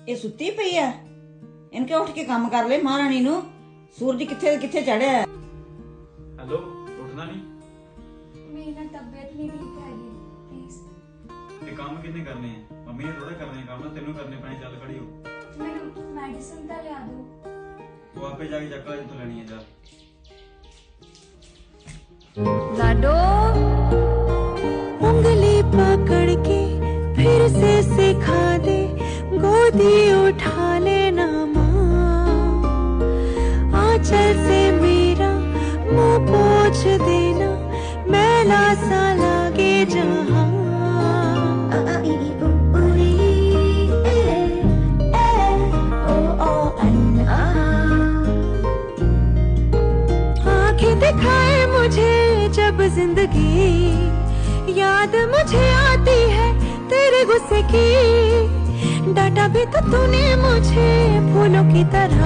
ਇਹ ਸੁੱਤੀ ਪਈ ਹੈ। ਇਨਕੇ ਉੱਠ ਕੇ ਕੰਮ ਕਰ ਲੈ। ਮਹਾਰਾਣੀ ਨੂੰ ਸੂਰਜ ਕਿੱਥੇ ਕਿੱਥੇ ਚੜਿਆ ਹੈ। हेलो उठना नहीं मेरी ना तबीयत नहीं ठीक है प्लीज। ये काम कितने करने हैं? मम्मी ने थोड़ा करने हैं काम ना तेनों करने पैने। चल खड़ी हो मेरी मेडिसिन तो लिया दो। वो आपे जाके चक्कर जितो लेनी है जा। लाडो उंगली पकड़ के फिर से सिखा दे, गोदी उठा लेना माँ, आंचल से मेरा मुंह पोंछ देना, मैला सा लागे जहाँ। आंखें दिखाए मुझे जब जिंदगी, याद मुझे आती है तेरे गुस्से की। डांटा भी तो तूने मुझे फूलों की तरह,